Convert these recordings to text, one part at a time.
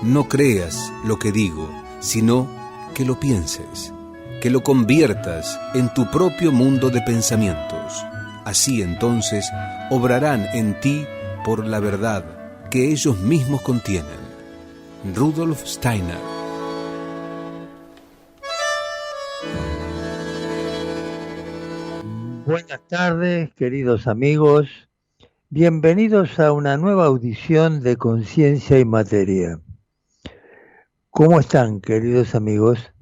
no creas lo que digo, sino que lo pienses, que lo conviertas en tu propio mundo de pensamientos. Así entonces obrarán en ti por la verdad que ellos mismos contienen. Rudolf Steiner. Buenas tardes, queridos amigos. Bienvenidos a una nueva audición de Conciencia y Materia. ¿Cómo están, queridos amigos?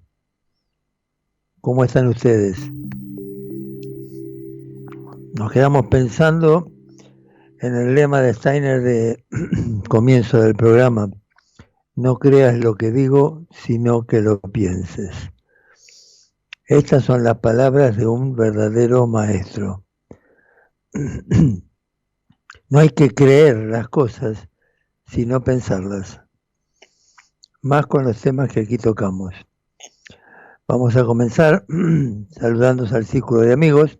¿Cómo están ustedes? Nos quedamos pensando en el lema de Steiner de comienzo del programa. No creas lo que digo, sino que lo pienses. Estas son las palabras de un verdadero maestro. No hay que creer las cosas, sino pensarlas. Más con los temas que aquí tocamos. Vamos a comenzar saludándonos al círculo de amigos,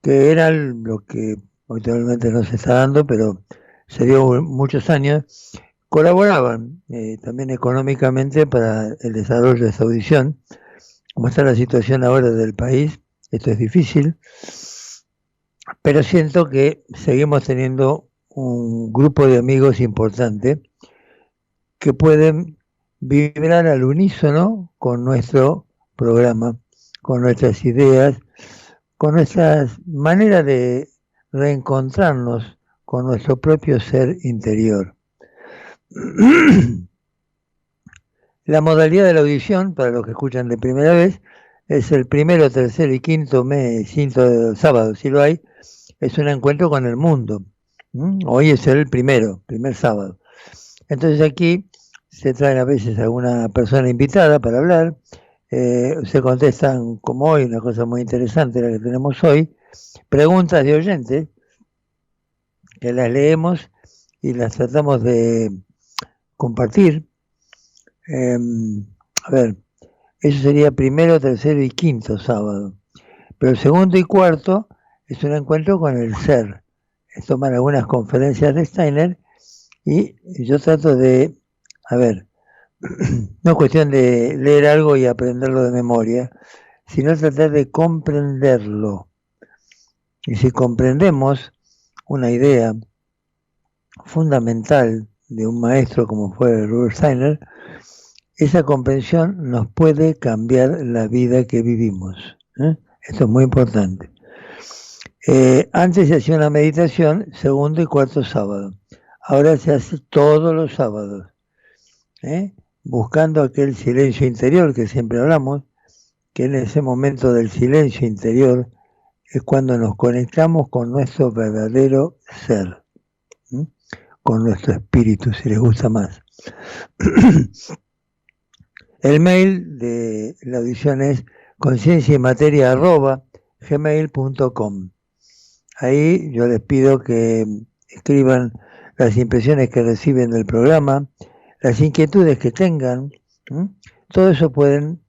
que era lo que actualmente no se está dando, pero se dio muchos años. Colaboraban también económicamente para el desarrollo de esta audición. Como está la situación ahora del país, esto es difícil, pero siento que seguimos teniendo un grupo de amigos importante que pueden vibrar al unísono con nuestro programa, con nuestras ideas, con nuestras maneras de reencontrarnos con nuestro propio ser interior. La modalidad de la audición, para los que escuchan de primera vez, es el primero, tercer y quinto sábado, si lo hay, es un encuentro con el mundo. Hoy es el primer sábado. Entonces aquí se traen a veces alguna persona invitada para hablar, se contestan, como hoy, una cosa muy interesante la que tenemos hoy, preguntas de oyentes, que las leemos y las tratamos de compartir. A ver, eso sería primero, tercero y quinto sábado. Pero el segundo y cuarto es un encuentro con el ser. Toman algunas conferencias de Steiner y yo trato de, no es cuestión de leer algo y aprenderlo de memoria, sino tratar de comprenderlo. Y si comprendemos una idea fundamental de un maestro como fue Rudolf Steiner, esa comprensión nos puede cambiar la vida que vivimos. Esto es muy importante. Antes se hacía una meditación segundo y cuarto sábado. Ahora se hace todos los sábados. Buscando aquel silencio interior que siempre hablamos, que en ese momento del silencio interior es cuando nos conectamos con nuestro verdadero ser, con nuestro espíritu, si les gusta más. El mail de la audición es concienciaymateria@gmail.com. Ahí yo les pido que escriban las impresiones que reciben del programa, las inquietudes que tengan, todo eso pueden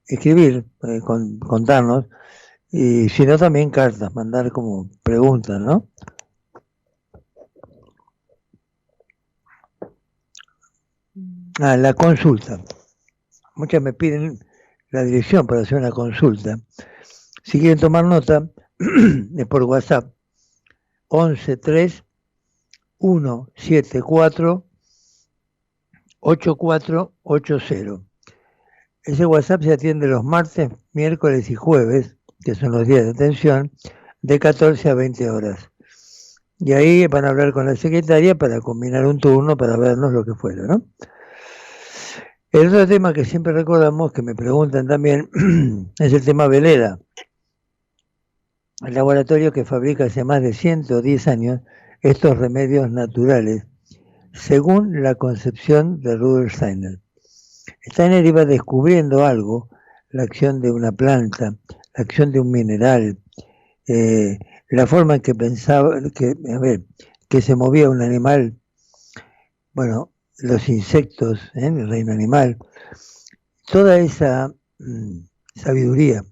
escribir, contarnos, y si no también cartas, mandar como preguntas, ¿no? La consulta. Muchas me piden la dirección para hacer una consulta. Si quieren tomar nota, es por WhatsApp, 11 3 174 8480. Ese WhatsApp se atiende los martes, miércoles y jueves, que son los días de atención, de 14 a 20 horas. Y ahí van a hablar con la secretaria para combinar un turno para vernos lo que fuera, ¿no? El otro tema que siempre recordamos, que me preguntan también, es el tema Veleda. El laboratorio que fabrica hace más de 110 años estos remedios naturales, según la concepción de Rudolf Steiner. Steiner iba descubriendo algo, la acción de una planta, la acción de un mineral, la forma en que pensaba, que se movía un animal, bueno, los insectos, el reino animal, toda esa sabiduría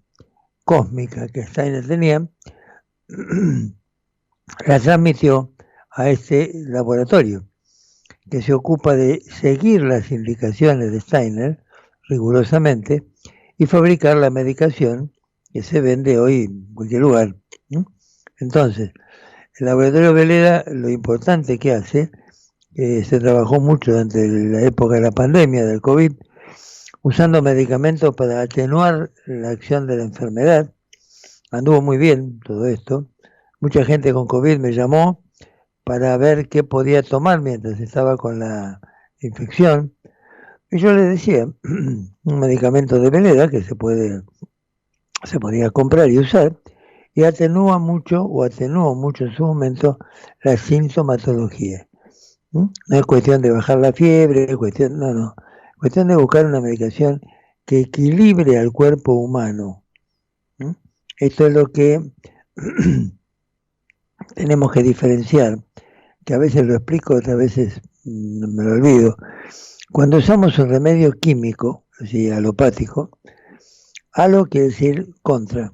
cósmica que Steiner tenía, la transmitió a este laboratorio, que se ocupa de seguir las indicaciones de Steiner rigurosamente y fabricar la medicación que se vende hoy en cualquier lugar, ¿no? Entonces, el laboratorio Veleda, lo importante que hace, se trabajó mucho durante la época de la pandemia del COVID, usando medicamentos para atenuar la acción de la enfermedad. Anduvo muy bien todo esto. Mucha gente con COVID me llamó para ver qué podía tomar mientras estaba con la infección. Y yo les decía, un medicamento de Veleda que se podía comprar y usar, y atenuó mucho en su momento la sintomatología. No es cuestión de bajar la fiebre, es cuestión de buscar una medicación que equilibre al cuerpo humano. Esto es lo que tenemos que diferenciar, que a veces lo explico, otras veces me lo olvido. Cuando usamos un remedio químico, así alopático, alo quiere decir contra,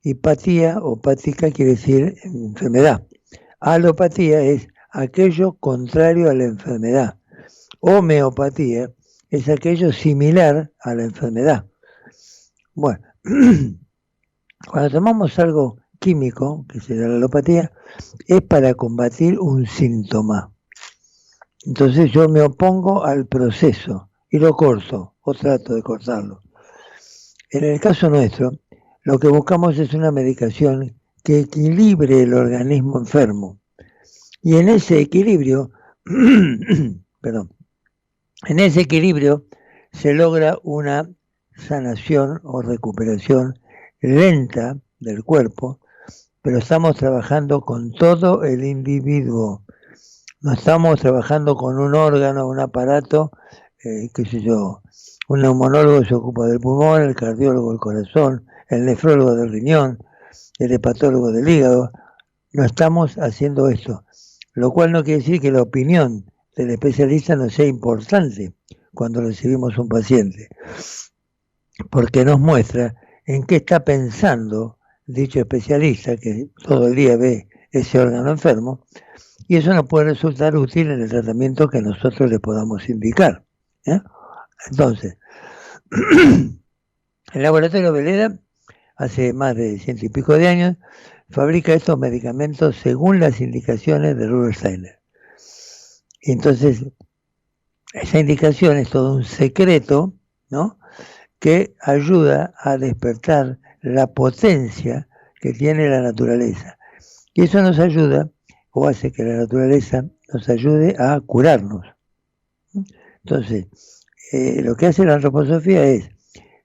y patía o pática quiere decir enfermedad. Alopatía es aquello contrario a la enfermedad. Homeopatía es aquello similar a la enfermedad. Bueno, cuando tomamos algo químico, que será la alopatía, es para combatir un síntoma. Entonces yo me opongo al proceso y lo corto o trato de cortarlo. En el caso nuestro, lo que buscamos es una medicación que equilibre el organismo enfermo. Y en ese equilibrio, en ese equilibrio se logra una sanación o recuperación lenta del cuerpo, pero estamos trabajando con todo el individuo. No estamos trabajando con un órgano, un aparato, qué sé yo. Un neumonólogo se ocupa del pulmón, el cardiólogo del corazón, el nefrólogo del riñón, el hepatólogo del hígado. No estamos haciendo esto, lo cual no quiere decir que la opinión del especialista no sea importante cuando recibimos un paciente, porque nos muestra en qué está pensando dicho especialista que todo el día ve ese órgano enfermo, y eso nos puede resultar útil en el tratamiento que nosotros le podamos indicar. Entonces, el laboratorio Veleda, hace más de 100 y pico de años, fabrica estos medicamentos según las indicaciones de Rudolf Steiner. Y entonces, esa indicación es todo un secreto, ¿no?, que ayuda a despertar la potencia que tiene la naturaleza. Y eso nos ayuda, o hace que la naturaleza nos ayude a curarnos. Entonces, lo que hace la antroposofía es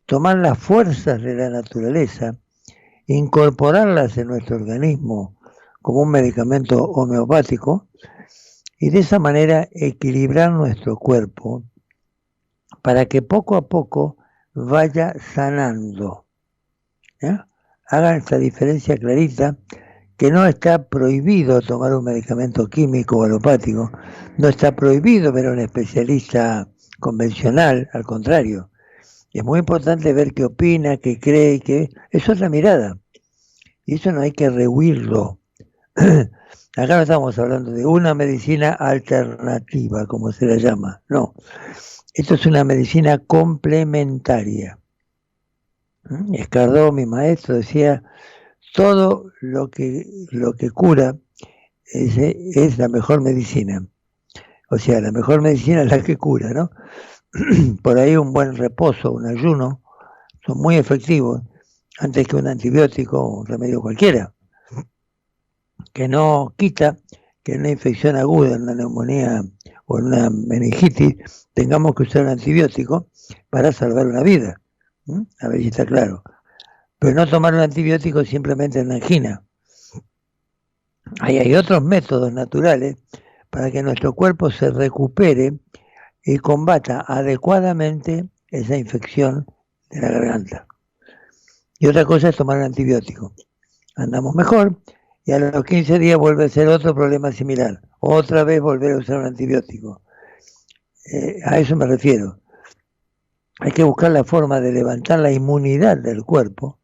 tomar las fuerzas de la naturaleza, incorporarlas en nuestro organismo como un medicamento homeopático, y de esa manera equilibrar nuestro cuerpo para que poco a poco vaya sanando. Hagan esta diferencia clarita, que no está prohibido tomar un medicamento químico o alopático, no está prohibido ver a un especialista convencional, al contrario. Es muy importante ver qué opina, qué cree, que es otra mirada. Y eso no hay que rehuirlo. Acá no estamos hablando de una medicina alternativa, como se la llama, no. Esto es una medicina complementaria. Escardó, mi maestro, decía, todo lo que cura es la mejor medicina. O sea, la mejor medicina es la que cura, ¿no? Por ahí un buen reposo, un ayuno, son muy efectivos antes que un antibiótico o un remedio cualquiera, que no quita que en una infección aguda, en una neumonía o en una meningitis, tengamos que usar un antibiótico para salvar una vida. A ver si está claro. Pero no tomar un antibiótico simplemente en la angina. Hay otros métodos naturales para que nuestro cuerpo se recupere y combata adecuadamente esa infección de la garganta. Y otra cosa es tomar un antibiótico. Andamos mejor y a los 15 días vuelve a ser otro problema similar. Otra vez volver a usar un antibiótico. A eso me refiero. Hay que buscar la forma de levantar la inmunidad del cuerpo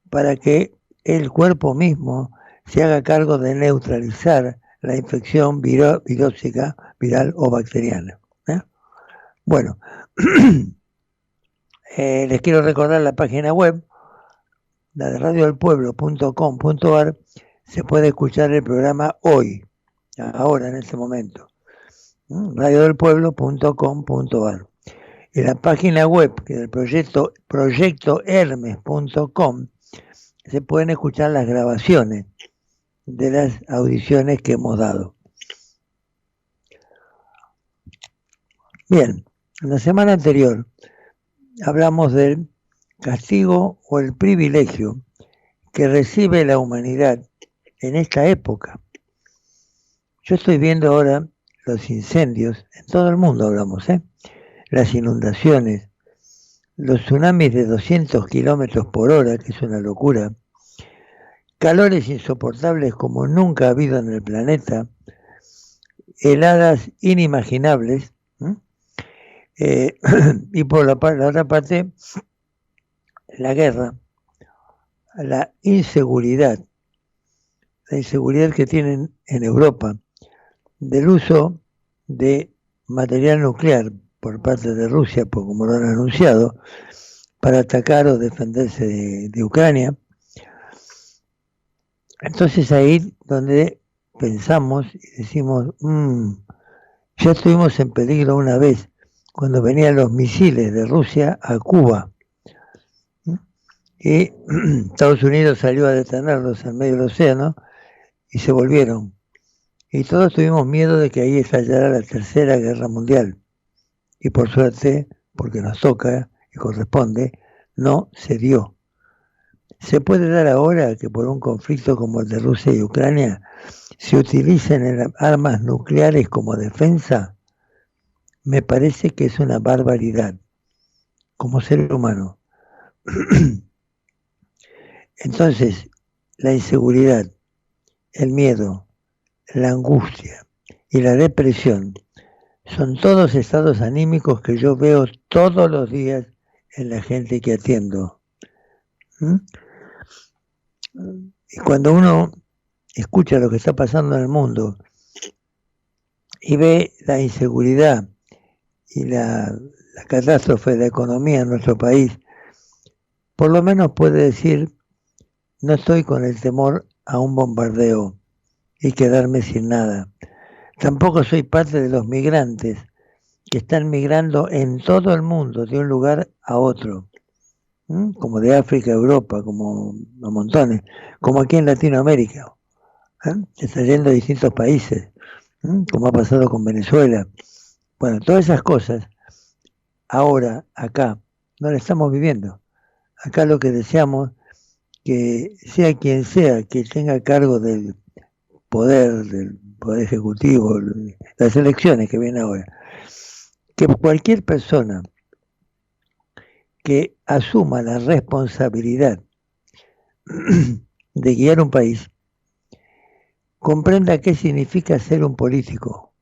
para que el cuerpo mismo se haga cargo de neutralizar la infección virósica, viral o bacteriana. Bueno, les quiero recordar la página web, la de radiodelpueblo.com.ar. Se puede escuchar el programa hoy, ahora, en este momento. radiodelpueblo.com.ar. Y la página web, que es el proyectohermes.com, se pueden escuchar las grabaciones de las audiciones que hemos dado. Bien, en la semana anterior hablamos del castigo o el privilegio que recibe la humanidad en esta época. Yo estoy viendo ahora los incendios, en todo el mundo hablamos, las inundaciones, los tsunamis de 200 kilómetros por hora, que es una locura, calores insoportables como nunca ha habido en el planeta, heladas inimaginables, y por la otra parte, la guerra, la inseguridad que tienen en Europa del uso de material nuclear por parte de Rusia, como lo han anunciado, para atacar o defenderse de Ucrania. Entonces ahí donde pensamos y decimos, ya estuvimos en peligro una vez, cuando venían los misiles de Rusia a Cuba. Y Estados Unidos salió a detenerlos en medio del océano y se volvieron. Y todos tuvimos miedo de que ahí estallara la Tercera Guerra Mundial. Y por suerte, porque nos toca y corresponde, no se dio. ¿Se puede dar ahora que por un conflicto como el de Rusia y Ucrania se utilicen armas nucleares como defensa? Me parece que es una barbaridad, como ser humano. Entonces, la inseguridad, el miedo, la angustia y la depresión son todos estados anímicos que yo veo todos los días en la gente que atiendo. Y cuando uno escucha lo que está pasando en el mundo y ve la inseguridad y la catástrofe de la economía en nuestro país, por lo menos puede decir, no estoy con el temor a un bombardeo y quedarme sin nada. Tampoco soy parte de los migrantes que están migrando en todo el mundo de un lugar a otro, como de África a Europa, como a montones, como aquí en Latinoamérica, que está yendo a distintos países, como ha pasado con Venezuela. Bueno, todas esas cosas, ahora, acá, no las estamos viviendo. Acá lo que deseamos, que sea quien sea que tenga cargo del poder ejecutivo, las elecciones que vienen ahora, que cualquier persona que asuma la responsabilidad de guiar un país, comprenda qué significa ser un político.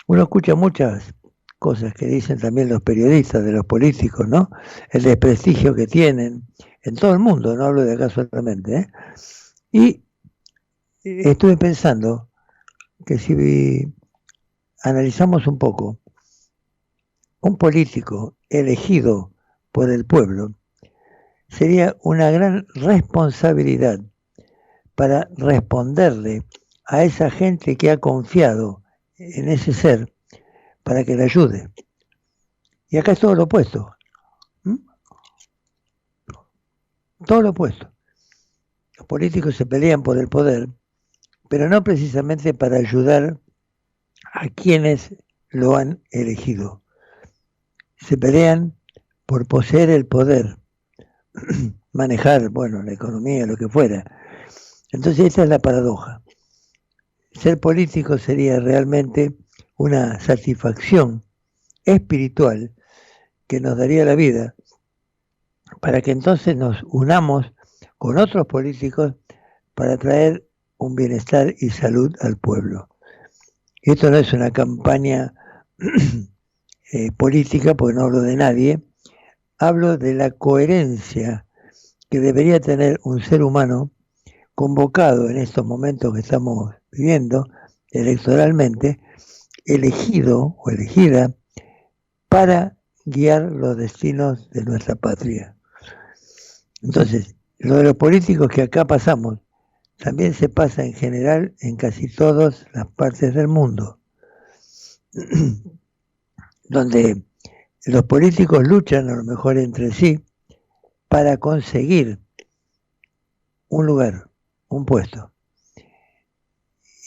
Uno escucha muchas cosas que dicen también los periodistas de los políticos, ¿no? El desprestigio que tienen en todo el mundo, no hablo de acá solamente, Y estuve pensando que si analizamos un poco, un político elegido por el pueblo sería una gran responsabilidad para responderle a esa gente que ha confiado en ese ser para que le ayude. Y acá es todo lo opuesto. Todo lo opuesto. Los políticos se pelean por el poder, pero no precisamente para ayudar a quienes lo han elegido. Se pelean por poseer el poder, manejar, la economía, lo que fuera. Entonces esa es la paradoja. Ser político sería realmente una satisfacción espiritual que nos daría la vida para que entonces nos unamos con otros políticos para traer un bienestar y salud al pueblo. Y esto no es una campaña política, porque no hablo de nadie, hablo de la coherencia que debería tener un ser humano convocado en estos momentos que estamos viviendo electoralmente, elegido o elegida para guiar los destinos de nuestra patria. Entonces, lo de los políticos que acá pasamos, también se pasa en general en casi todas las partes del mundo, donde los políticos luchan a lo mejor entre sí para conseguir un lugar, un puesto.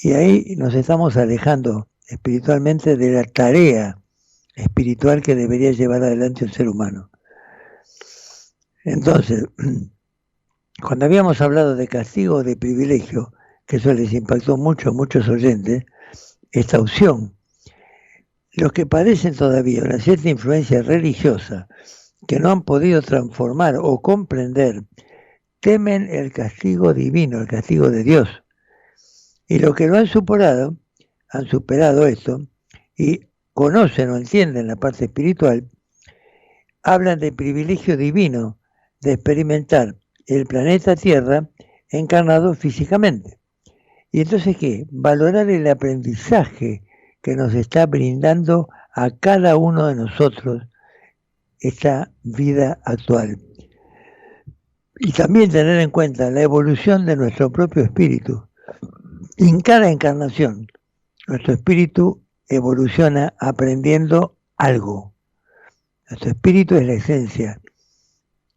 Y ahí nos estamos alejando espiritualmente de la tarea espiritual que debería llevar adelante el ser humano. Entonces, cuando habíamos hablado de castigo o de privilegio, que eso les impactó mucho a muchos oyentes, esta opción, los que padecen todavía una cierta influencia religiosa, que no han podido transformar o comprender, temen el castigo divino, el castigo de Dios. Y los que lo han superado esto, y conocen o entienden la parte espiritual, hablan del privilegio divino de experimentar el planeta Tierra encarnado físicamente. Y entonces, ¿qué? Valorar el aprendizaje que nos está brindando a cada uno de nosotros esta vida actual. Y también tener en cuenta la evolución de nuestro propio espíritu. En cada encarnación, nuestro espíritu evoluciona aprendiendo algo. Nuestro espíritu es la esencia,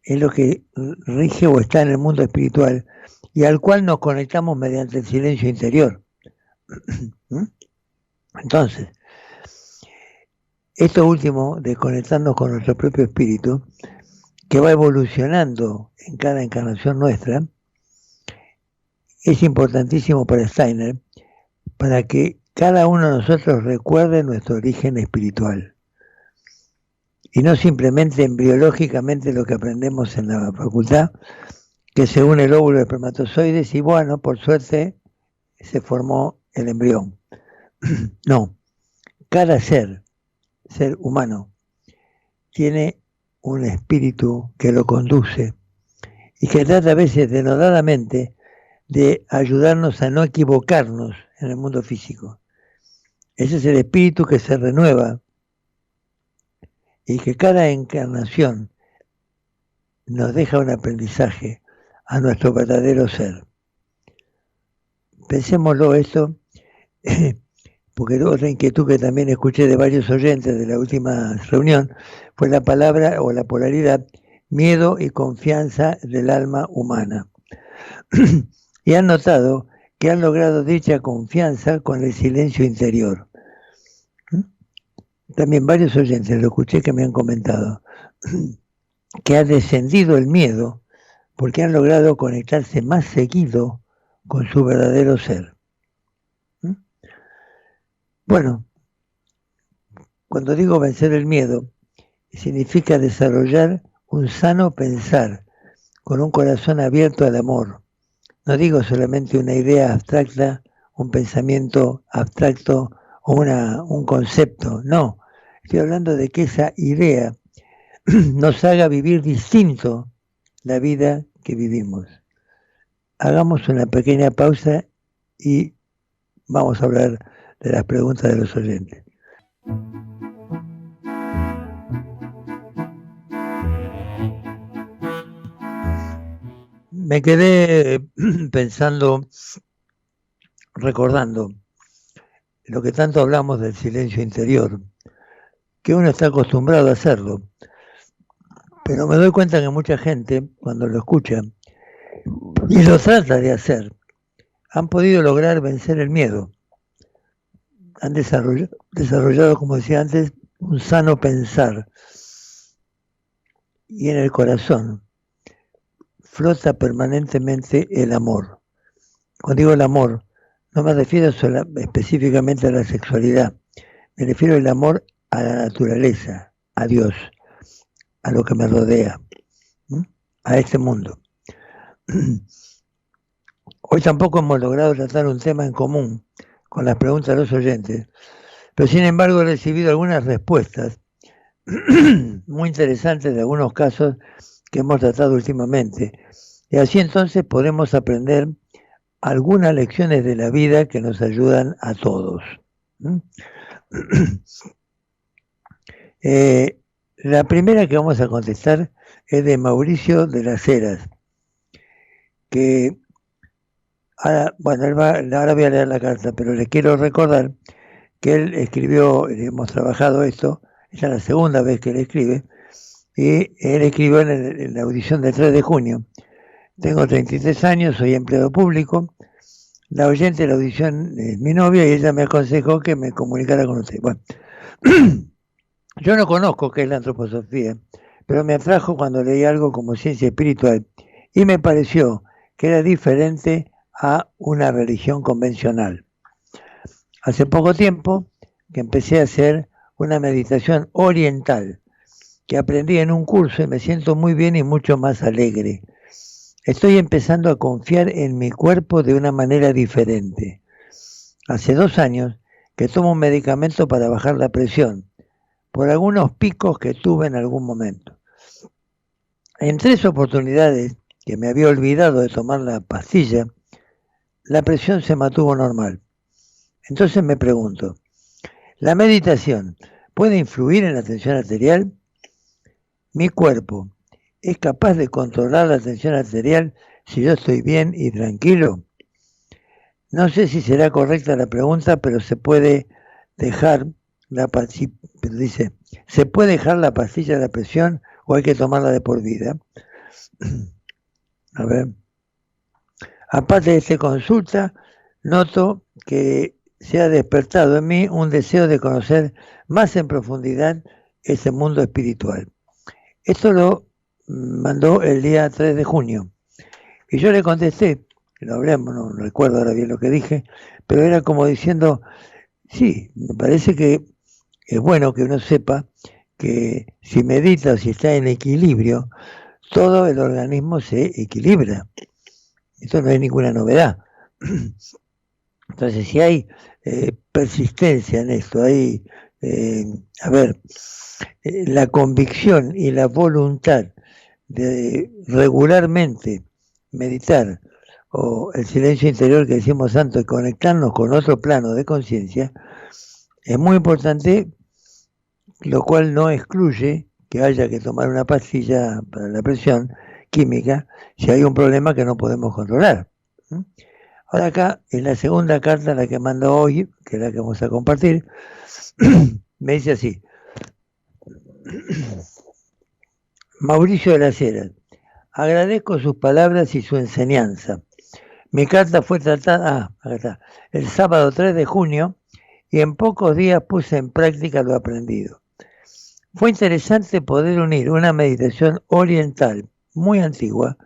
es lo que rige o está en el mundo espiritual y al cual nos conectamos mediante el silencio interior. Entonces, esto último de conectarnos con nuestro propio espíritu, que va evolucionando en cada encarnación nuestra, es importantísimo para Steiner, para que cada uno de nosotros recuerde nuestro origen espiritual. Y no simplemente embriológicamente lo que aprendemos en la facultad, que se une el óvulo de espermatozoides y bueno, por suerte se formó el embrión. No, cada ser humano, tiene un espíritu que lo conduce y que trata a veces denodadamente de ayudarnos a no equivocarnos en el mundo físico. Ese es el espíritu que se renueva y que cada encarnación nos deja un aprendizaje a nuestro verdadero ser. Pensémoslo esto, porque otra inquietud que también escuché de varios oyentes de la última reunión fue la palabra o la polaridad miedo y confianza del alma humana. Y han notado que han logrado dicha confianza con el silencio interior. También varios oyentes, lo escuché que me han comentado, que ha descendido el miedo porque han logrado conectarse más seguido con su verdadero ser. Bueno, cuando digo vencer el miedo, significa desarrollar un sano pensar con un corazón abierto al amor. No digo solamente una idea abstracta, un pensamiento abstracto o un concepto, no. Estoy hablando de que esa idea nos haga vivir distinto la vida que vivimos. Hagamos una pequeña pausa y vamos a hablar de las preguntas de los oyentes. Me quedé pensando, recordando lo que tanto hablamos del silencio interior, que uno está acostumbrado a hacerlo, pero me doy cuenta que mucha gente, cuando lo escucha y lo trata de hacer, han podido lograr vencer el miedo. Han desarrollado, como decía antes, un sano pensar. Y en el corazón flota permanentemente el amor. Cuando digo el amor, no me refiero específicamente a la sexualidad. Me refiero al amor a la naturaleza, a Dios, a lo que me rodea, a este mundo. Hoy tampoco hemos logrado tratar un tema en común con las preguntas de los oyentes, pero sin embargo he recibido algunas respuestas muy interesantes de algunos casos que hemos tratado últimamente. Y así entonces podemos aprender algunas lecciones de la vida que nos ayudan a todos. La primera que vamos a contestar es de Mauricio de las Heras, que ahora voy a leer la carta, pero les quiero recordar que él escribió, hemos trabajado esto, esta es la segunda vez que él escribe, y él escribió en la audición del 3 de junio. Tengo 33 años, soy empleado público. La oyente de la audición es mi novia y ella me aconsejó que me comunicara con usted. Bueno, yo no conozco qué es la antroposofía, pero me atrajo cuando leí algo como ciencia espiritual y me pareció que era diferente a una religión convencional. Hace poco tiempo que empecé a hacer una meditación oriental que aprendí en un curso y me siento muy bien y mucho más alegre. Estoy empezando a confiar en mi cuerpo de una manera diferente. Hace 2 años que tomo un medicamento para bajar la presión, por algunos picos que tuve en algún momento. En 3 oportunidades que me había olvidado de tomar la pastilla, la presión se mantuvo normal. Entonces me pregunto, ¿la meditación puede influir en la tensión arterial? ¿Mi cuerpo es capaz de controlar la tensión arterial si yo estoy bien y tranquilo? No sé si será correcta la pregunta, pero se puede dejar la pastilla, dice, ¿se puede dejar la pastilla de la presión o hay que tomarla de por vida? A ver. Aparte de esta consulta, noto que se ha despertado en mí un deseo de conocer más en profundidad ese mundo espiritual. Esto lo mandó el día 3 de junio. Y yo le contesté, lo hablamos, no recuerdo ahora bien lo que dije, pero era como diciendo, sí, me parece que es bueno que uno sepa que si medita o si está en equilibrio, todo el organismo se equilibra. Esto no es ninguna novedad. Entonces, si hay persistencia en esto, hay, la convicción y la voluntad de regularmente meditar, o el silencio interior que decimos tanto, y conectarnos con otro plano de conciencia, es muy importante, lo cual no excluye que haya que tomar una pastilla para la presión química si hay un problema que no podemos controlar. Ahora acá, en la segunda carta, la que mando hoy, que es la que vamos a compartir, me dice así: Mauricio de las Heras, agradezco sus palabras y su enseñanza. Mi carta fue tratada acá está, el sábado 3 de junio y en pocos días puse en práctica lo aprendido. Fue interesante poder unir una meditación oriental muy antigua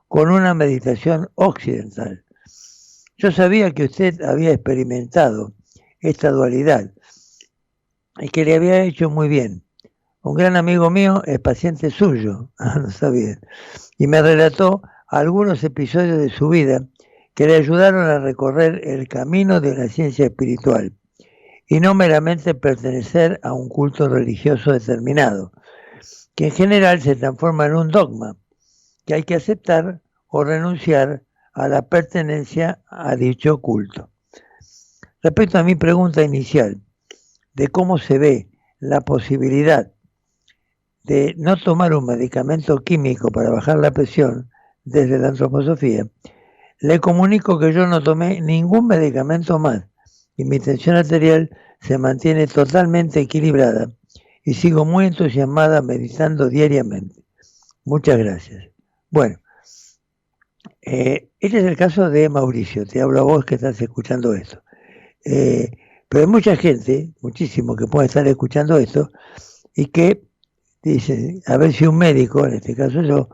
con una meditación occidental. Yo sabía que usted había experimentado esta dualidad y que le había hecho muy bien. Un gran amigo mío es paciente suyo, no sabía, y me relató algunos episodios de su vida que le ayudaron a recorrer el camino de la ciencia espiritual y no meramente pertenecer a un culto religioso determinado, que en general se transforma en un dogma que hay que aceptar o renunciar a la pertenencia a dicho culto. Respecto a mi pregunta inicial de cómo se ve la posibilidad de no tomar un medicamento químico para bajar la presión desde la antroposofía, le comunico que yo no tomé ningún medicamento más y mi tensión arterial se mantiene totalmente equilibrada y sigo muy entusiasmada meditando diariamente. Muchas gracias. Bueno, este es el caso de Mauricio, te hablo a vos que estás escuchando esto. Pero hay mucha gente, muchísimo, que puede estar escuchando esto y que dice, a ver si un médico, en este caso yo,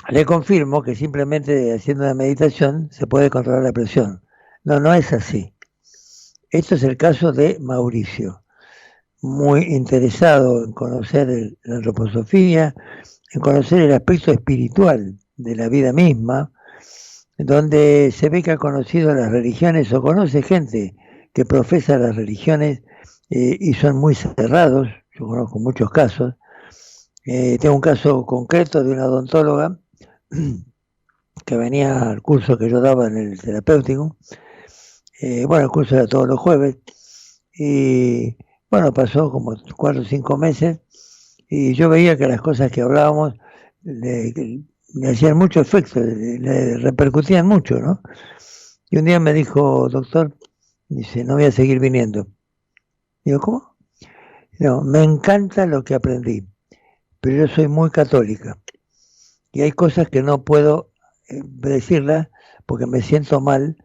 le confirmo que simplemente haciendo una meditación se puede controlar la presión. No, no es así. Esto es el caso de Mauricio, muy interesado en conocer la antroposofía, en conocer el aspecto espiritual de la vida misma, donde se ve que ha conocido las religiones o conoce gente que profesa las religiones y son muy cerrados. Yo conozco muchos casos. Tengo un caso concreto de una odontóloga que venía al curso que yo daba en el terapéutico. Bueno, el curso era todos los jueves. Y bueno, pasó como 4 o 5 meses y yo veía que las cosas que hablábamos le hacían mucho efecto, le repercutían mucho, ¿no? Y un día me dijo, doctor, dice, no voy a seguir viniendo. Digo, ¿cómo? No, me encanta lo que aprendí, pero yo soy muy católica y hay cosas que no puedo decirlas porque me siento mal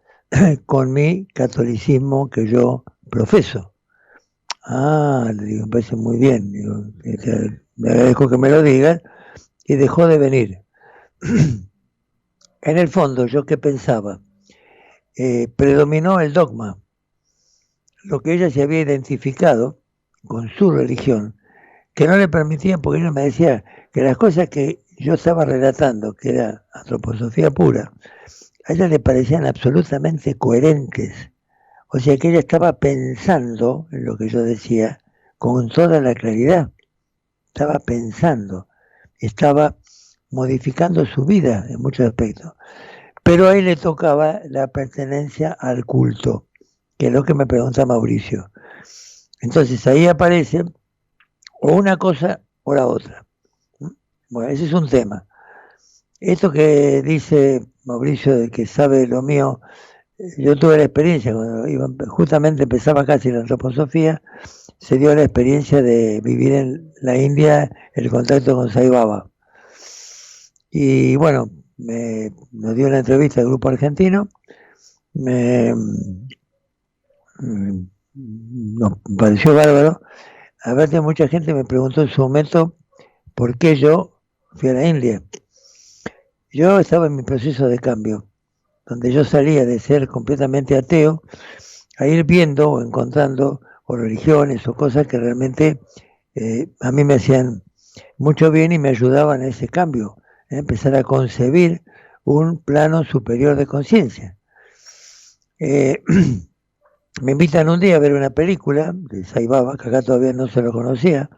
con mi catolicismo que yo profeso. Ah, le digo, me parece muy bien. Digo, le agradezco que me lo digas. Y dejó de venir. En el fondo, ¿yo qué pensaba? Predominó el dogma. Lo que ella se había identificado con su religión, que no le permitía, porque ella me decía que las cosas que yo estaba relatando, que era antroposofía pura, a ella le parecían absolutamente coherentes. O sea que ella estaba pensando en lo que yo decía con toda la claridad. Estaba pensando, estaba modificando su vida en muchos aspectos. Pero a él le tocaba la pertenencia al culto, que es lo que me pregunta Mauricio. Entonces ahí aparece o una cosa o la otra. Bueno, ese es un tema. Esto que dice Mauricio de que sabe lo mío, yo tuve la experiencia cuando justamente empezaba casi la antroposofía, se dio la experiencia de vivir en la India el contacto con Sai Baba. Y bueno, nos dio una entrevista al grupo argentino, nos pareció bárbaro. Aparte, mucha gente me preguntó en su momento por qué yo fui a la India. Yo estaba en mi proceso de cambio, donde yo salía de ser completamente ateo a ir viendo o encontrando o religiones o cosas que realmente a mí me hacían mucho bien y me ayudaban a ese cambio, empezar a concebir un plano superior de conciencia. Me invitan un día a ver una película de Sai Baba, que acá todavía no se lo conocía.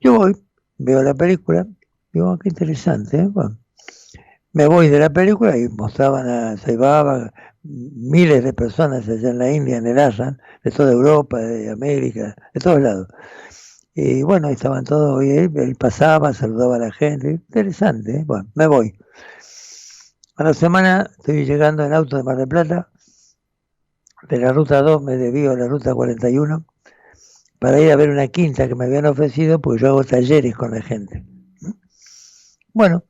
Yo voy, veo la película, digo, oh, qué interesante. Bueno, me voy de la película y mostraban a Sai Baba, miles de personas allá en la India, en el Assam, de toda Europa, de América, de todos lados. Y bueno, ahí estaban todos, y él pasaba, saludaba a la gente, interesante. Bueno, me voy. A la semana estoy llegando en auto de Mar del Plata, de la ruta 2 me desvío a la ruta 41 para ir a ver una quinta que me habían ofrecido, porque yo hago talleres con la gente. Bueno,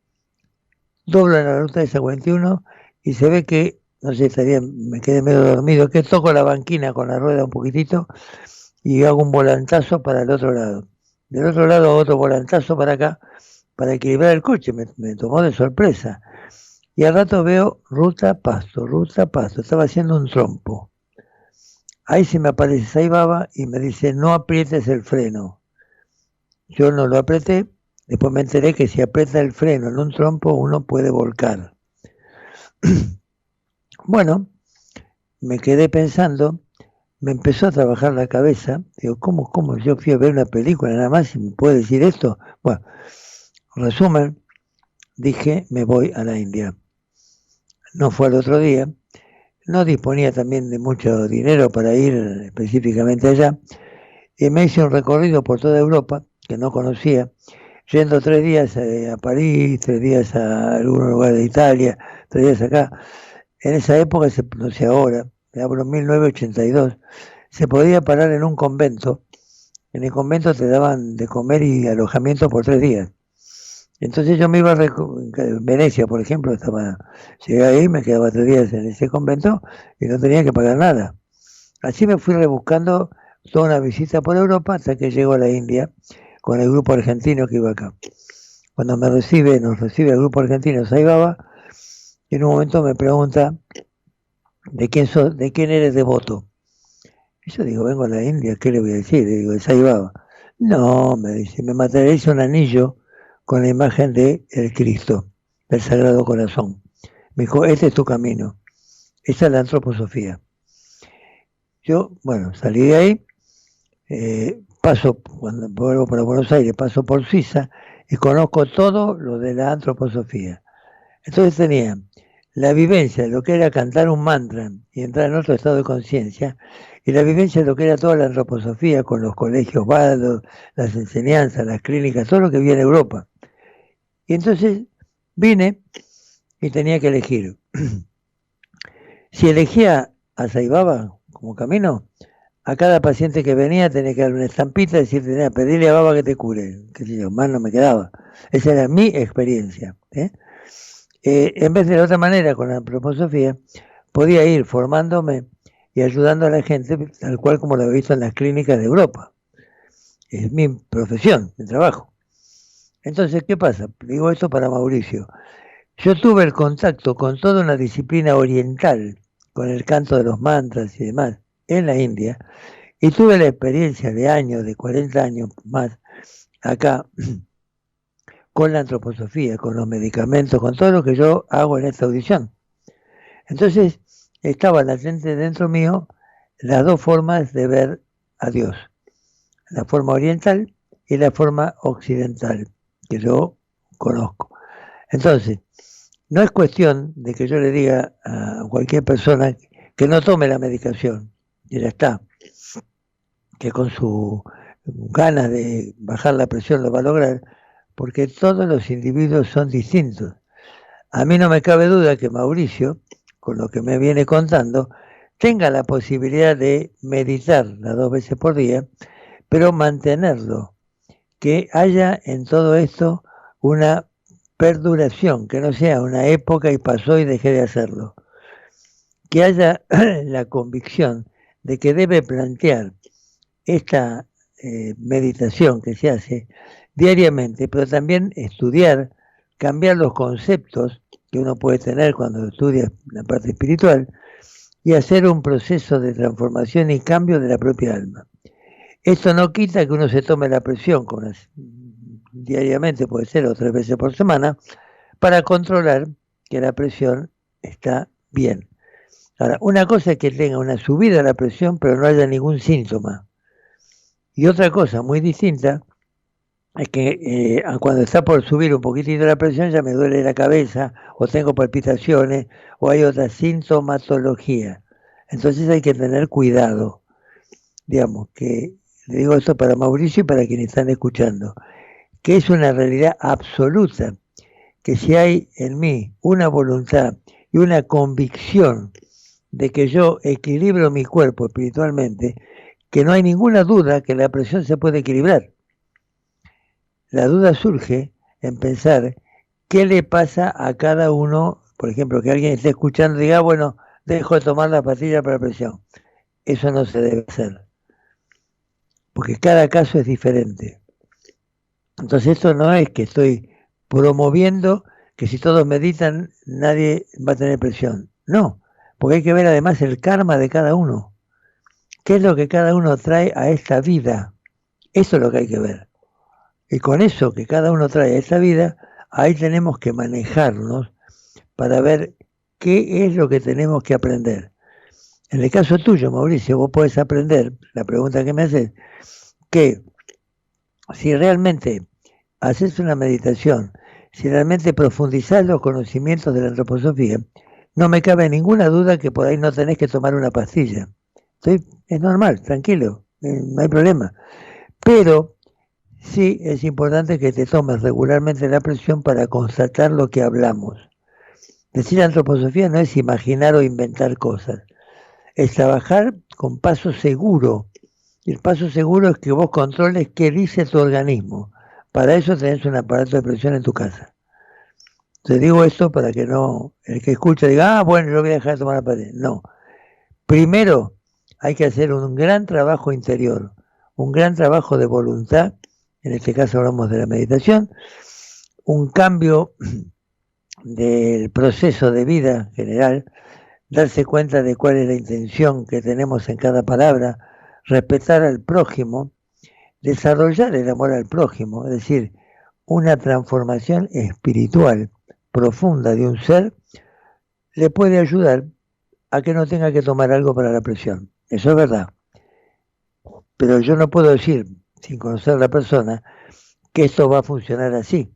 doblo en la ruta de esa 41 y se ve que, no sé, me quedé medio dormido, que toco la banquina con la rueda un poquitito y hago un volantazo para el otro lado. Del otro lado otro volantazo para acá, para equilibrar el coche, me tomó de sorpresa. Y al rato veo ruta Pasto, estaba haciendo un trompo. Ahí se me aparece Sai Baba y me dice, no aprietes el freno. Yo no lo apreté, después me enteré que si aprieta el freno en un trompo uno puede volcar. Bueno, me quedé pensando, me empezó a trabajar la cabeza, digo, ¿cómo? Yo fui a ver una película nada más y me puede decir esto. Bueno, resumen, dije, me voy a la India. No fue al otro día, no disponía también de mucho dinero para ir específicamente allá, y me hice un recorrido por toda Europa, que no conocía, yendo 3 días a París, 3 días a algún lugar de Italia, 3 días acá. En esa época, no sé ahora, me hablo en 1982, se podía parar en un convento. En el convento te daban de comer y alojamiento por 3 días. Entonces yo me iba a Venecia, por ejemplo, llegué ahí, me quedaba 3 días en ese convento y no tenía que pagar nada. Así me fui rebuscando toda una visita por Europa hasta que llego a la India con el grupo argentino que iba acá. Cuando nos recibe el grupo argentino Sai Baba, y en un momento me pregunta, ¿de quién eres devoto? Y yo digo, vengo a la India, ¿qué le voy a decir? Le digo, de Sai Baba. No, me dice, me materializa un anillo con la imagen de el Cristo, del Sagrado Corazón. Me dijo, este es tu camino. Esa es la antroposofía. Yo, bueno, salí de ahí, cuando vuelvo para Buenos Aires, paso por Suiza y conozco todo lo de la antroposofía. Entonces tenía la vivencia de lo que era cantar un mantra y entrar en otro estado de conciencia, y la vivencia de lo que era toda la antroposofía con los colegios Baldos, las enseñanzas, las clínicas, todo lo que viene de Europa. Y entonces vine y tenía que elegir. Si elegía a Sai Baba como camino, a cada paciente que venía tenía que dar una estampita y decir, tenía que pedirle a Baba que te cure, qué sé yo, más no me quedaba. Esa era mi experiencia. En vez de la otra manera, con la antroposofía, podía ir formándome y ayudando a la gente, tal cual como lo he visto en las clínicas de Europa. Es mi profesión, mi trabajo. Entonces, ¿qué pasa? Digo esto para Mauricio. Yo tuve el contacto con toda una disciplina oriental, con el canto de los mantras y demás, en la India, y tuve la experiencia de años, de 40 años más, acá, con la antroposofía, con los medicamentos, con todo lo que yo hago en esta audición. Entonces, estaba latente dentro mío las dos formas de ver a Dios, la forma oriental y la forma occidental, que yo conozco. Entonces, no es cuestión de que yo le diga a cualquier persona que no tome la medicación, y ya está, que con su ganas de bajar la presión lo va a lograr, porque todos los individuos son distintos. A mí no me cabe duda que Mauricio, con lo que me viene contando, tenga la posibilidad de meditar las 2 veces por día, pero mantenerlo, que haya en todo esto una perduración, que no sea una época y pasó y dejé de hacerlo, que haya la convicción de que debe plantear esta meditación que se hace diariamente, pero también estudiar, cambiar los conceptos que uno puede tener cuando estudia la parte espiritual y hacer un proceso de transformación y cambio de la propia alma. Esto no quita que uno se tome la presión diariamente, puede ser, o 3 veces por semana, para controlar que la presión está bien. Ahora, una cosa es que tenga una subida de la presión, pero no haya ningún síntoma. Y otra cosa muy distinta es que cuando está por subir un poquitito la presión ya me duele la cabeza, o tengo palpitaciones, o hay otra sintomatología. Entonces hay que tener cuidado. Digamos que, le digo esto para Mauricio y para quienes están escuchando, que es una realidad absoluta, que si hay en mí una voluntad y una convicción de que yo equilibro mi cuerpo espiritualmente, que no hay ninguna duda que la presión se puede equilibrar. La duda surge en pensar qué le pasa a cada uno, por ejemplo, que alguien esté escuchando y diga, bueno, dejo de tomar la pastilla para la presión. Eso no se debe hacer, porque cada caso es diferente. Entonces esto no es que estoy promoviendo que si todos meditan nadie va a tener presión. No, porque hay que ver además el karma de cada uno. ¿Qué es lo que cada uno trae a esta vida? Eso es lo que hay que ver. Y con eso que cada uno trae a esta vida, ahí tenemos que manejarnos para ver qué es lo que tenemos que aprender. En el caso tuyo, Mauricio, vos podés aprender, la pregunta que me haces, que si realmente haces una meditación, si realmente profundizás los conocimientos de la antroposofía, no me cabe ninguna duda que por ahí no tenés que tomar una pastilla. Es normal, tranquilo, no hay problema. Pero sí es importante que te tomes regularmente la presión para constatar lo que hablamos. Decir antroposofía no es imaginar o inventar cosas, es trabajar con paso seguro. Y el paso seguro es que vos controles qué dice tu organismo. Para eso tenés un aparato de presión en tu casa. Te digo esto para que no, el que escucha diga, bueno, yo voy a dejar de tomar la pastilla. No. Primero hay que hacer un gran trabajo interior, un gran trabajo de voluntad, en este caso hablamos de la meditación, un cambio del proceso de vida general, darse cuenta de cuál es la intención que tenemos en cada palabra, respetar al prójimo, desarrollar el amor al prójimo, es decir, una transformación espiritual profunda de un ser, le puede ayudar a que no tenga que tomar algo para la presión. Eso es verdad. Pero yo no puedo decir, sin conocer a la persona, que esto va a funcionar así.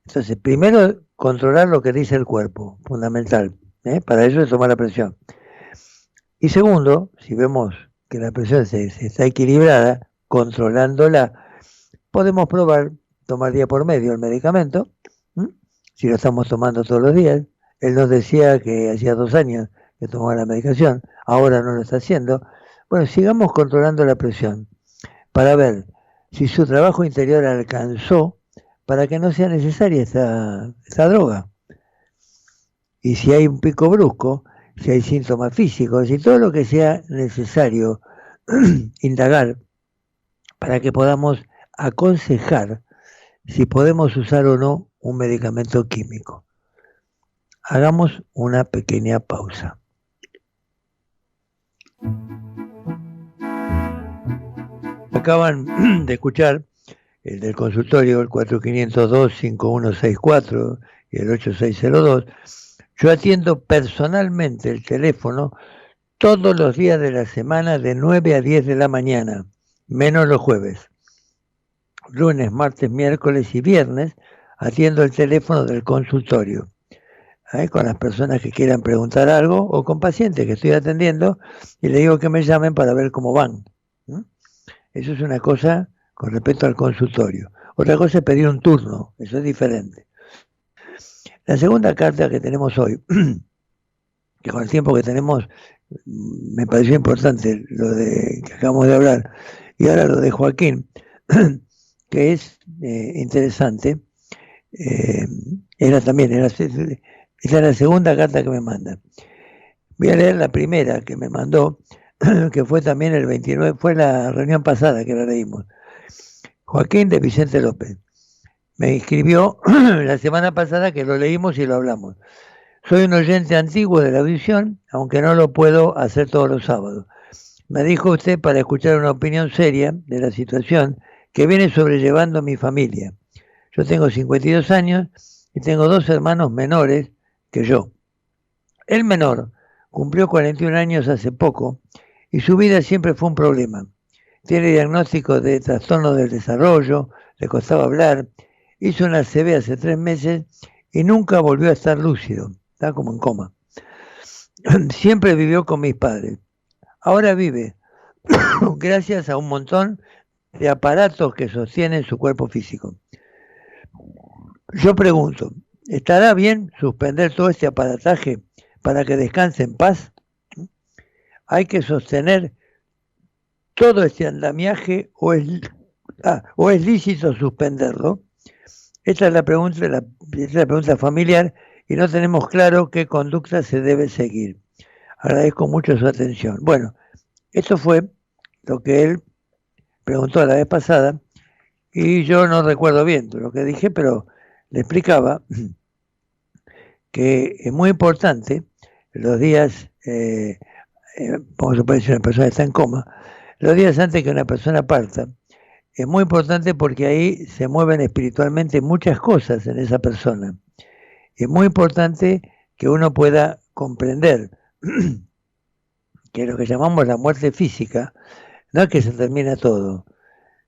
Entonces, primero controlar lo que dice el cuerpo, fundamental. Para eso es tomar la presión. Y segundo, si vemos que la presión se está equilibrada, controlándola, podemos probar tomar día por medio el medicamento, si lo estamos tomando todos los días. Él nos decía que hacía 2 años que tomaba la medicación, ahora no lo está haciendo. Bueno, sigamos controlando la presión para ver si su trabajo interior alcanzó para que no sea necesaria esta droga. Y si hay un pico brusco, si hay síntomas físicos, y todo lo que sea necesario indagar para que podamos aconsejar si podemos usar o no un medicamento químico. Hagamos una pequeña pausa. Acaban de escuchar el del consultorio, el 4502-5164 y el 8602. Yo atiendo personalmente el teléfono todos los días de la semana de 9 a 10 de la mañana, menos los jueves. Lunes, martes, miércoles y viernes atiendo el teléfono del consultorio, con las personas que quieran preguntar algo o con pacientes que estoy atendiendo y les digo que me llamen para ver cómo van. Eso es una cosa con respecto al consultorio. Otra cosa es pedir un turno, eso es diferente. La segunda carta que tenemos hoy, que con el tiempo que tenemos me pareció importante lo de que acabamos de hablar, y ahora lo de Joaquín, que es interesante. Esta es la segunda carta que me manda. Voy a leer la primera que me mandó, que fue también el 29, fue la reunión pasada que la leímos. Joaquín de Vicente López me escribió la semana pasada, que lo leímos y lo hablamos. Soy un oyente antiguo de la audición, aunque no lo puedo hacer todos los sábados. Me dijo usted para escuchar una opinión seria de la situación que viene sobrellevando mi familia. Yo tengo 52 años y tengo 2 hermanos menores que yo. El menor cumplió 41 años hace poco y su vida siempre fue un problema. Tiene diagnóstico de trastorno del desarrollo, le costaba hablar, hizo una ACV hace 3 meses y nunca volvió a estar lúcido, está como en coma. Siempre vivió con mis padres. Ahora vive gracias a un montón de aparatos que sostienen su cuerpo físico. Yo pregunto, ¿estará bien suspender todo este aparataje para que descanse en paz? ¿Hay que sostener todo este andamiaje o es lícito suspenderlo? Esta es la pregunta familiar y no tenemos claro qué conducta se debe seguir. Agradezco mucho su atención. Bueno, esto fue lo que él preguntó la vez pasada y yo no recuerdo bien lo que dije, pero le explicaba que es muy importante los días, vamos a suponer si una persona está en coma, los días antes que una persona parta, es muy importante porque ahí se mueven espiritualmente muchas cosas en esa persona. Es muy importante que uno pueda comprender que lo que llamamos la muerte física no es que se termina todo,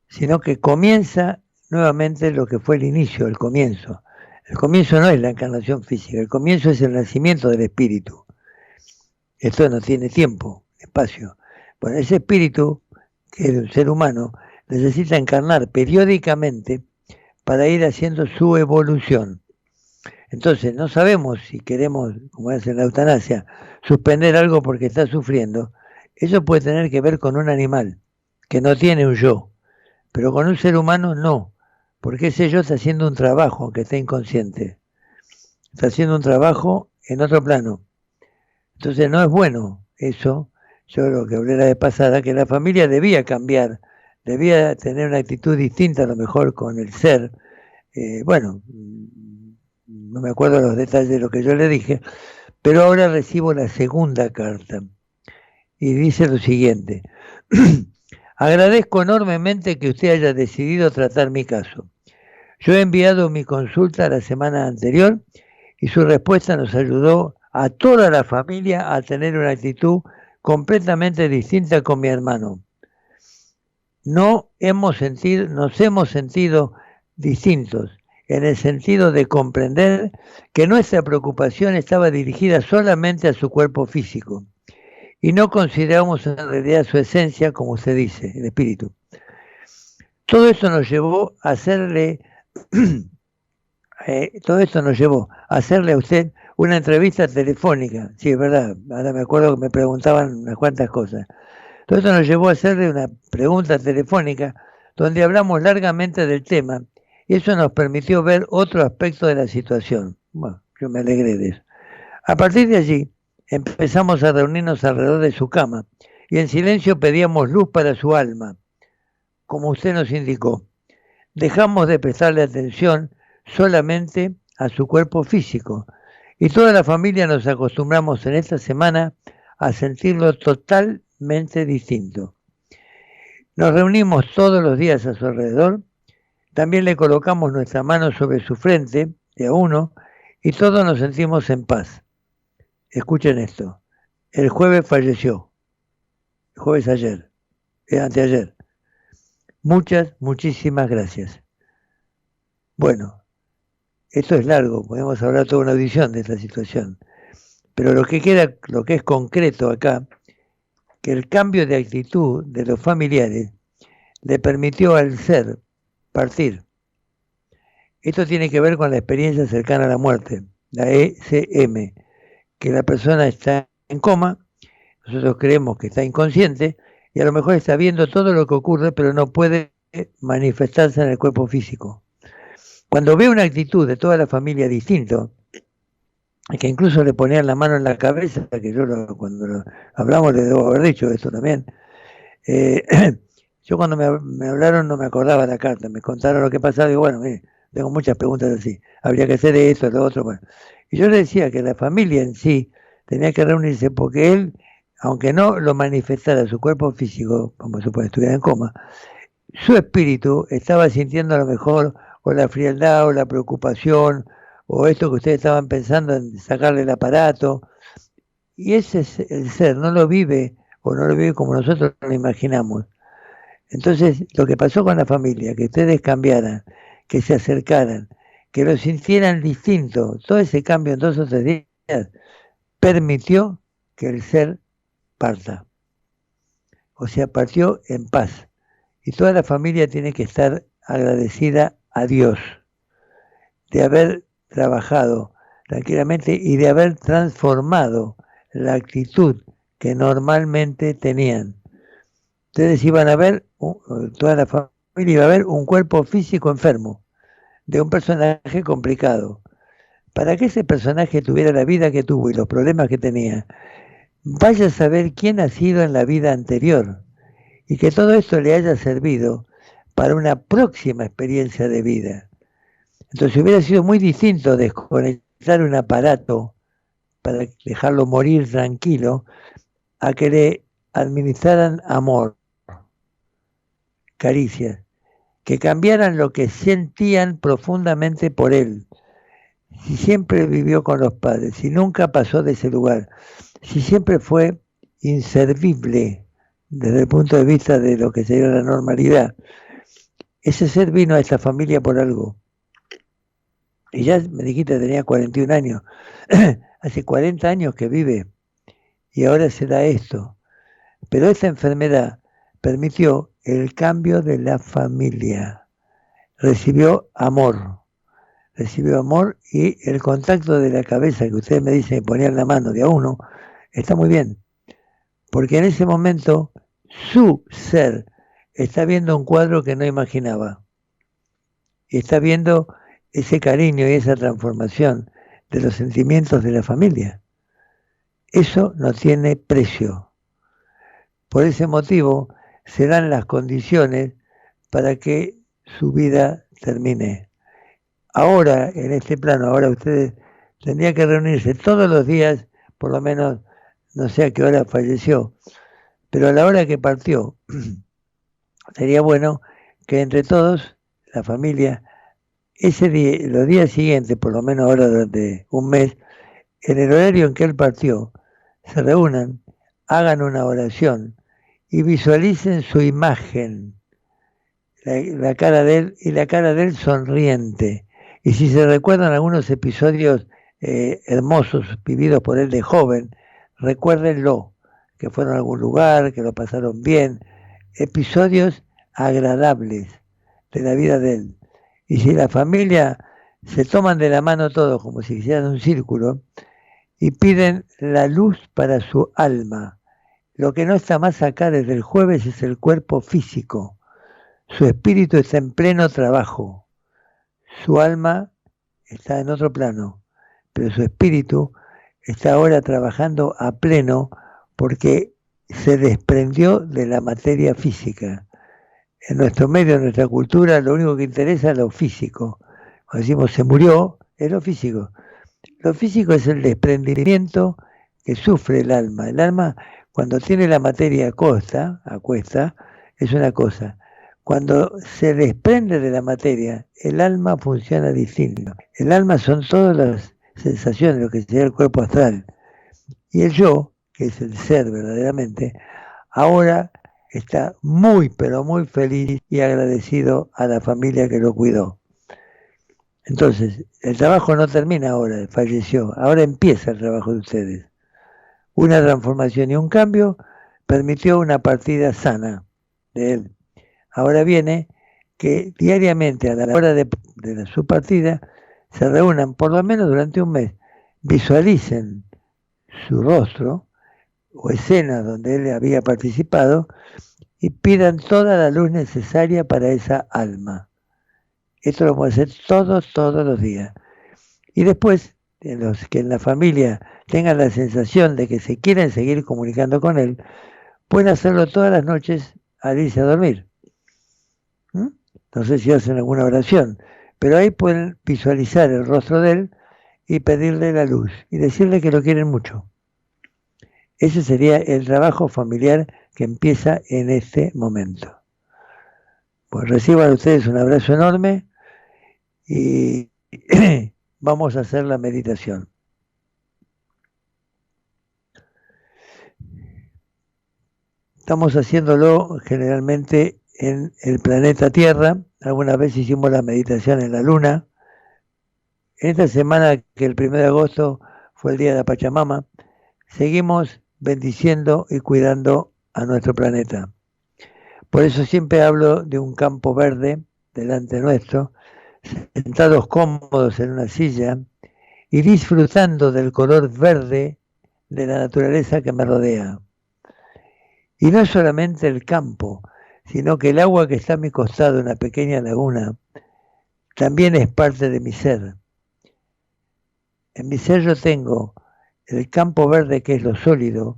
sino que comienza nuevamente lo que fue el inicio, el comienzo. El comienzo no es la encarnación física, el comienzo es el nacimiento del espíritu. Esto no tiene tiempo, espacio. Bueno, ese espíritu, que es un ser humano, necesita encarnar periódicamente para ir haciendo su evolución. Entonces, no sabemos si queremos, como es en la eutanasia, suspender algo porque está sufriendo. Eso puede tener que ver con un animal, que no tiene un yo, pero con un ser humano no, porque ese yo está haciendo un trabajo, aunque esté inconsciente. Está haciendo un trabajo en otro plano. Entonces, no es bueno eso. Yo lo que hablé la vez pasada, que la familia debía cambiar, debía tener una actitud distinta a lo mejor con el ser. Bueno, no me acuerdo los detalles de lo que yo le dije, pero ahora recibo la segunda carta y dice lo siguiente. Agradezco enormemente que usted haya decidido tratar mi caso. Yo he enviado mi consulta la semana anterior y su respuesta nos ayudó a toda la familia a tener una actitud completamente distinta con mi hermano. Nos hemos sentido distintos en el sentido de comprender que nuestra preocupación estaba dirigida solamente a su cuerpo físico y no consideramos en realidad su esencia, como usted dice, el espíritu. Todo esto nos llevó a hacerle a usted una entrevista telefónica. Sí, es verdad, ahora me acuerdo que me preguntaban unas cuantas cosas. Todo esto nos llevó a hacerle una pregunta telefónica donde hablamos largamente del tema y eso nos permitió ver otro aspecto de la situación. Bueno, yo me alegré de eso. A partir de allí empezamos a reunirnos alrededor de su cama y en silencio pedíamos luz para su alma, como usted nos indicó. Dejamos de prestarle atención solamente a su cuerpo físico y toda la familia nos acostumbramos en esta semana a sentirlo totalmente distinto. Nos reunimos todos los días a su alrededor, también le colocamos nuestra mano sobre su frente, de a uno, y todos nos sentimos en paz. Escuchen esto, el jueves falleció, el jueves anteayer. Muchísimas gracias. Bueno, esto es largo, podemos hablar toda una audición de esta situación, pero lo que es concreto acá, que el cambio de actitud de los familiares le permitió al ser partir. Esto tiene que ver con la experiencia cercana a la muerte, la ECM, que la persona está en coma, nosotros creemos que está inconsciente y a lo mejor está viendo todo lo que ocurre, pero no puede manifestarse en el cuerpo físico. Cuando ve una actitud de toda la familia distinto, que incluso le ponían la mano en la cabeza, que yo cuando hablamos le debo haber dicho esto también, yo cuando me hablaron no me acordaba la carta, me contaron lo que pasaba y bueno, mire, tengo muchas preguntas así, habría que hacer esto, lo otro, bueno. Y yo le decía que la familia en sí tenía que reunirse porque él, aunque no lo manifestara su cuerpo físico, como se puede estudiar en coma, su espíritu estaba sintiendo a lo mejor o la frialdad o la preocupación o esto que ustedes estaban pensando en sacarle el aparato, y ese es el ser, no lo vive o no lo vive como nosotros lo imaginamos. Entonces, lo que pasó con la familia, que ustedes cambiaran, que se acercaran, que lo sintieran distinto, todo ese cambio en 2 o 3 días, permitió que el ser parta. O sea, partió en paz. Y toda la familia tiene que estar agradecida a Dios de haber trabajado tranquilamente y de haber transformado la actitud que normalmente tenían. Ustedes iban a ver, toda la familia iba a ver un cuerpo físico enfermo, de un personaje complicado. Para que ese personaje tuviera la vida que tuvo y los problemas que tenía, vaya a saber quién ha sido en la vida anterior y que todo esto le haya servido para una próxima experiencia de vida. Entonces hubiera sido muy distinto desconectar un aparato para dejarlo morir tranquilo a que le administraran amor, caricias, que cambiaran lo que sentían profundamente por él. Si siempre vivió con los padres, si nunca pasó de ese lugar, si siempre fue inservible desde el punto de vista de lo que sería la normalidad, ese ser vino a esta familia por algo. Y ya me dijiste, tenía 41 años. Hace 40 años que vive y ahora se da esto. Pero esa enfermedad permitió el cambio de la familia. Recibió amor y el contacto de la cabeza que ustedes me dicen poner la mano de a uno, está muy bien. Porque en ese momento su ser está viendo un cuadro que no imaginaba. Y está viendo ese cariño y esa transformación de los sentimientos de la familia. Eso no tiene precio. Por ese motivo se dan las condiciones para que su vida termine. Ahora, en este plano, ahora ustedes tendrían que reunirse todos los días, por lo menos, no sé a qué hora falleció, pero a la hora que partió, sería bueno que entre todos, la familia, ese día, los días siguientes, por lo menos ahora durante un mes, en el horario en que él partió, se reúnan, hagan una oración y visualicen su imagen, la cara de él y la cara de él sonriente, Y si se recuerdan algunos episodios hermosos vividos por él de joven, recuérdenlo, que fueron a algún lugar, que lo pasaron bien, episodios agradables de la vida de él. Y si la familia se toman de la mano todos como si hicieran un círculo y piden la luz para su alma, lo que no está más acá desde el jueves es el cuerpo físico. Su espíritu está en pleno trabajo. Su alma está en otro plano, pero su espíritu está ahora trabajando a pleno porque se desprendió de la materia física. En nuestro medio, en nuestra cultura, lo único que interesa es lo físico. Cuando decimos se murió, es lo físico. Lo físico es el desprendimiento que sufre el alma. El alma, cuando tiene la materia a cuesta, es una cosa. Cuando se desprende de la materia, el alma funciona distinto. El alma son todas las sensaciones, lo que sería el cuerpo astral. Y el yo, que es el ser verdaderamente, ahora está muy, pero muy feliz y agradecido a la familia que lo cuidó. Entonces, el trabajo no termina ahora, falleció, ahora empieza el trabajo de ustedes. Una transformación y un cambio permitió una partida sana de él. Ahora viene que diariamente a la hora de su partida se reúnan por lo menos durante un mes, visualicen su rostro o escenas donde él había participado y pidan toda la luz necesaria para esa alma. Esto lo vamos a hacer todos los días. Y después, los que en la familia tengan la sensación de que se quieren seguir comunicando con él, pueden hacerlo todas las noches al irse a dormir. No sé si hacen alguna oración, pero ahí pueden visualizar el rostro de él y pedirle la luz y decirle que lo quieren mucho. Ese sería el trabajo familiar que empieza en este momento. Pues reciban ustedes un abrazo enorme y vamos a hacer la meditación. Estamos haciéndolo generalmente en el planeta Tierra. Alguna vez hicimos la meditación en la Luna. Esta semana, que el 1 de agosto fue el día de la Pachamama, seguimos bendiciendo y cuidando a nuestro planeta. Por eso siempre hablo de un campo verde delante nuestro, sentados cómodos en una silla y disfrutando del color verde de la naturaleza que me rodea. Y no solamente el campo, sino que el agua que está a mi costado, una pequeña laguna, también es parte de mi ser. En mi ser yo tengo el campo verde, que es lo sólido,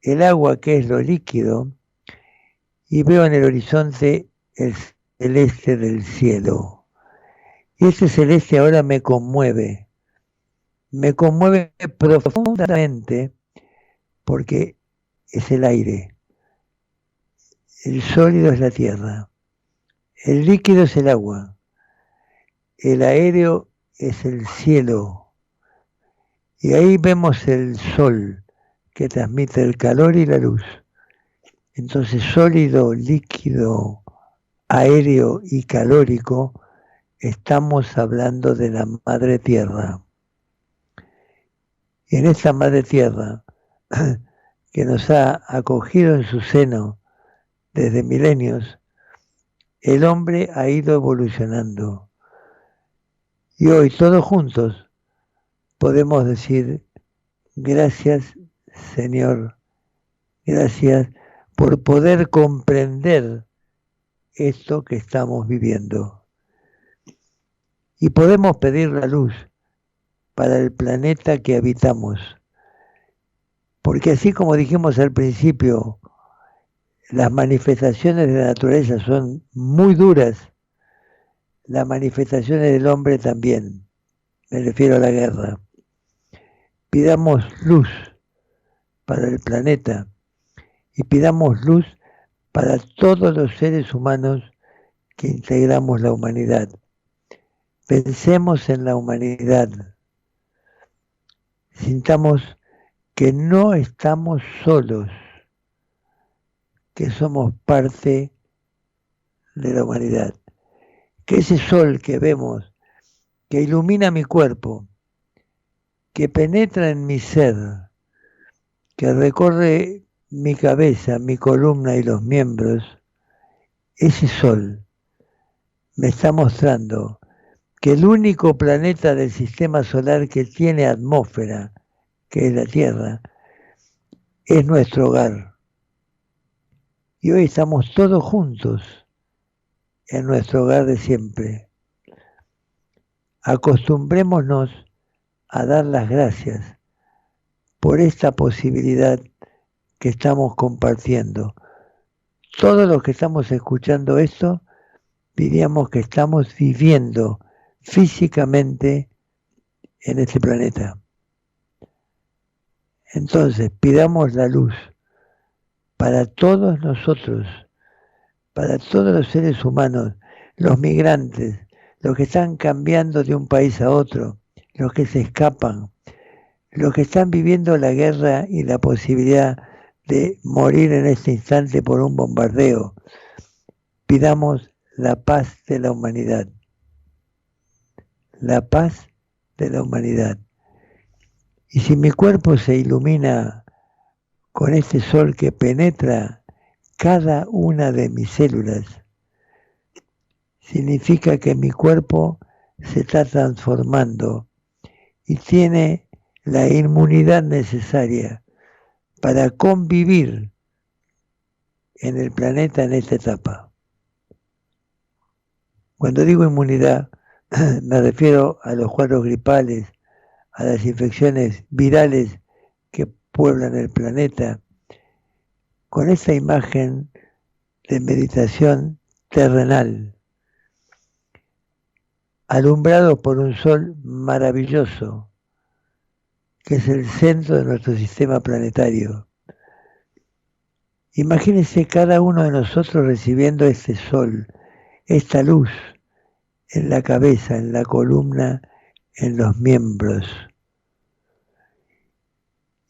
el agua, que es lo líquido, y veo en el horizonte el celeste del cielo. Y ese celeste ahora me conmueve profundamente, porque es el aire, el sólido es la tierra, el líquido es el agua, el aéreo es el cielo, y ahí vemos el sol que transmite el calor y la luz. Entonces, sólido, líquido, aéreo y calórico, estamos hablando de la Madre Tierra. Y en esta Madre Tierra, que nos ha acogido en su seno desde milenios, el hombre ha ido evolucionando. Y hoy, todos juntos, podemos decir: gracias, Señor, gracias por poder comprender esto que estamos viviendo. Y podemos pedir la luz para el planeta que habitamos. Porque así como dijimos al principio, las manifestaciones de la naturaleza son muy duras, las manifestaciones del hombre también. Me refiero a la guerra. Pidamos luz para el planeta y pidamos luz para todos los seres humanos que integramos la humanidad. Pensemos en la humanidad. Sintamos que no estamos solos, que somos parte de la humanidad. Que ese sol que vemos que ilumina mi cuerpo, que penetra en mi ser, que recorre mi cabeza, mi columna y los miembros, ese sol me está mostrando que el único planeta del sistema solar que tiene atmósfera, que es la Tierra, es nuestro hogar. Y hoy estamos todos juntos en nuestro hogar de siempre. Acostumbrémonos a dar las gracias por esta posibilidad que estamos compartiendo. Todos los que estamos escuchando esto, diríamos que estamos viviendo físicamente en este planeta. Entonces, pidamos la luz para todos nosotros, para todos los seres humanos, los migrantes, los que están cambiando de un país a otro, los que se escapan, los que están viviendo la guerra y la posibilidad de morir en este instante por un bombardeo. Pidamos la paz de la humanidad. La paz de la humanidad. Y si mi cuerpo se ilumina con este sol que penetra cada una de mis células, significa que mi cuerpo se está transformando y tiene la inmunidad necesaria para convivir en el planeta en esta etapa. Cuando digo inmunidad, me refiero a los cuadros gripales, a las infecciones virales que pueblan el planeta, con esa imagen de meditación terrenal, alumbrado por un sol maravilloso, que es el centro de nuestro sistema planetario. Imagínense cada uno de nosotros recibiendo este sol, esta luz, en la cabeza, en la columna, en los miembros.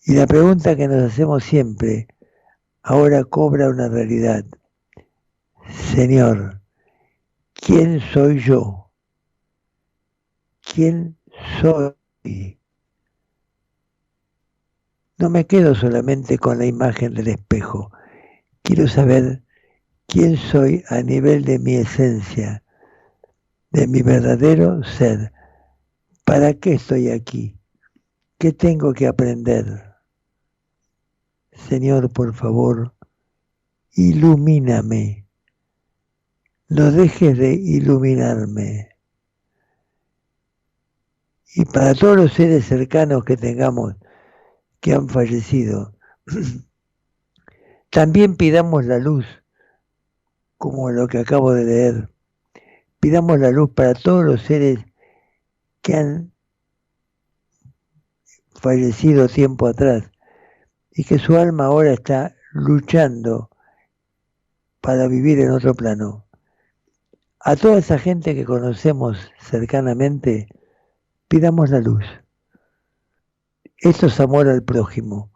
Y la pregunta que nos hacemos siempre, ahora cobra una realidad. Señor, ¿quién soy yo? ¿Quién soy? No me quedo solamente con la imagen del espejo. Quiero saber quién soy a nivel de mi esencia, de mi verdadero ser. ¿Para qué estoy aquí? ¿Qué tengo que aprender? Señor, por favor, ilumíname. No dejes de iluminarme. Y para todos los seres cercanos que tengamos que han fallecido, también pidamos la luz, como lo que acabo de leer. Pidamos la luz para todos los seres que han fallecido tiempo atrás y que su alma ahora está luchando para vivir en otro plano. A toda esa gente que conocemos cercanamente, pidamos la luz. Esto es amor al prójimo,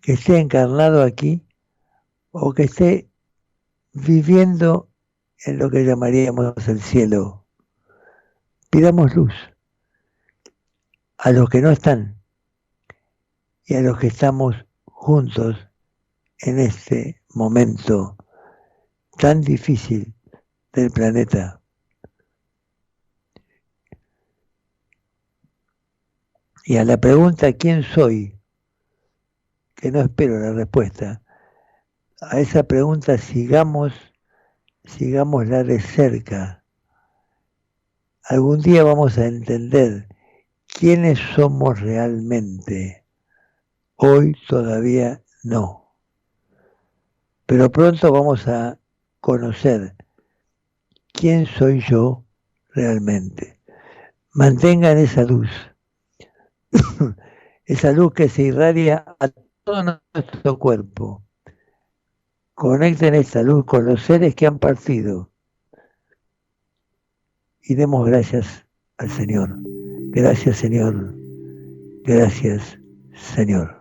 que esté encarnado aquí o que esté viviendo en lo que llamaríamos el cielo. Pidamos luz a los que no están y a los que estamos juntos en este momento tan difícil del planeta. Y a la pregunta ¿quién soy? Que no espero la respuesta. A esa pregunta sigámosla de cerca. Algún día vamos a entender quiénes somos realmente. Hoy todavía no. Pero pronto vamos a conocer quién soy yo realmente. Mantengan esa luz. Esa luz que se irradia a todo nuestro cuerpo. Conecten esta luz con los seres que han partido y demos gracias al Señor. Gracias, Señor. Gracias, Señor.